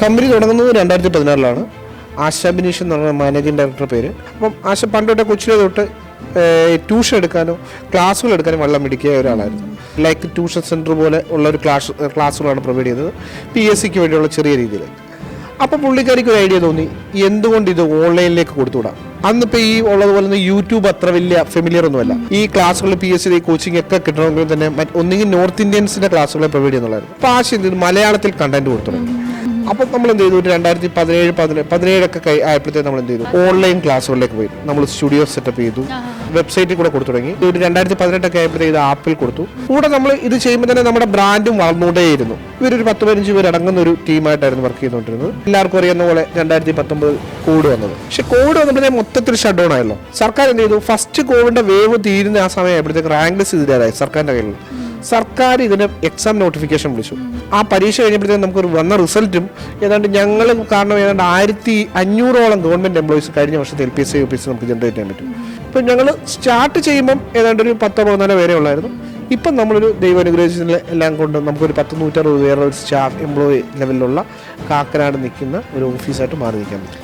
Company തുടങ്ങുന്നത് 2016 ആശ ബിനീഷ് എന്ന് പറഞ്ഞ മാനേജിംഗ് ഡയറക്ടറുടെ പേര്. അപ്പം ആശ പണ്ടോട്ടെ കൊച്ചിലെ തൊട്ട് ട്യൂഷൻ എടുക്കാനോ ക്ലാസ്സുകൾ എടുക്കാനോ വെള്ളം പിടിക്കുക ഒരാളായിരുന്നു. ലൈക്ക് ട്യൂഷൻ സെൻറ്റർ പോലെ ഉള്ള ഒരു ക്ലാസ്സുകളാണ് പ്രൊവൈഡ് ചെയ്തത്, PSCക്ക് വേണ്ടിയുള്ള ചെറിയ രീതിയിൽ. അപ്പോൾ പുള്ളിക്കാരിക്ക് ഒരു ഐഡിയ തോന്നി, എന്തുകൊണ്ട് ഇത് ഓൺലൈനിലേക്ക് കൊടുത്തുവിടാം. അന്നിപ്പോൾ ഈ ഉള്ളതുപോലെ തന്നെ യൂട്യൂബ് അത്ര വലിയ ഫെമിലിയർ ഒന്നുമല്ല. ഈ ക്ലാസ്സുകൾ PSC കോച്ചിങ് ഒക്കെ കിട്ടണമെങ്കിൽ തന്നെ ഒന്നെങ്കിൽ നോർത്ത് ഇന്ത്യൻസിൻ്റെ ക്ലാസ്സുകളെ പ്രൊവൈഡ് ചെയ്യുന്നുള്ളായിരുന്നു. അപ്പോൾ ആശ എന്ത് ചെയ്തു, മലയാളത്തിൽ കണ്ടന്റ് കൊടുത്തു തുടങ്ങി. അപ്പം നമ്മൾ എന്ത് ചെയ്തു, 2017 ആയപ്പോഴത്തേക്ക് നമ്മൾ എന്ത് ചെയ്തു, ഓൺലൈൻ ക്ലാസ്സുകളിലേക്ക് പോയി. നമ്മൾ സ്റ്റുഡിയോ സെറ്റപ്പ് ചെയ്തു, വെബ്സൈറ്റിൽ കൂടെ കൊടുത്തു തുടങ്ങി. ഒരു 2018 ആയപ്പോഴത്തേക്ക് ഇത് ആപ്പിൽ കൊടുത്തു. കൂടെ നമ്മൾ ഇത് ചെയ്യുമ്പോൾ തന്നെ നമ്മുടെ ബ്രാൻഡും വളർന്നുകൊണ്ടേയിരുന്നു. ഇവരൊരു 10-15 പേര് അടങ്ങുന്ന ഒരു ടീമായിട്ടായിരുന്നു വർക്ക് ചെയ്തുകൊണ്ടിരുന്നത്. എല്ലാവർക്കും അറിയുന്ന പോലെ 2019 കോവിഡ് വന്നത്. പക്ഷെ കോവിഡ് വന്നപ്പോഴേ മൊത്തത്തിൽ ഷട്ട് ഡൗൺ ആയല്ലോ. സർക്കാർ എന്ത് ചെയ്തു, ഫസ്റ്റ് കോവിഡിന്റെ വേവ് തീരുന്ന ആ സമയം ആയപ്പോഴത്തേക്ക് റാങ്ക് ലിസ്റ്റ് തീരാറായി സർക്കാരിന്റെ കയ്യിൽ. സർക്കാർ ഇതിന് എക്സാം നോട്ടിഫിക്കേഷൻ വിളിച്ചു. ആ പരീക്ഷ കഴിഞ്ഞപ്പോഴത്തേക്കും നമുക്കൊരു വന്ന റിസൾട്ടും ഞങ്ങൾ കാരണം 1500ഓളം ഗവൺമെന്റ് എംപ്ലോയീസ് കഴിഞ്ഞ വർഷത്തെ LPSC UPSC നമുക്ക് ജനറേറ്റ് ചെയ്യാൻ പറ്റും. ഇപ്പം ഞങ്ങൾ സ്റ്റാർട്ട് ചെയ്യുമ്പം ഒരു 10-14 പേരെ ഉള്ളായിരുന്നു. ഇപ്പം നമ്മളൊരു ദൈവാനുഗ്രഹത്തിൽ എല്ലാം കൊണ്ട് നമുക്കൊരു 100-160 വേറെ ഒരു സ്റ്റാഫ് എംപ്ലോയി ലെവലിലുള്ള കാക്കനാട് നിൽക്കുന്ന ഒരു ഓഫീസായിട്ട് മാറി നിൽക്കാൻ പറ്റും.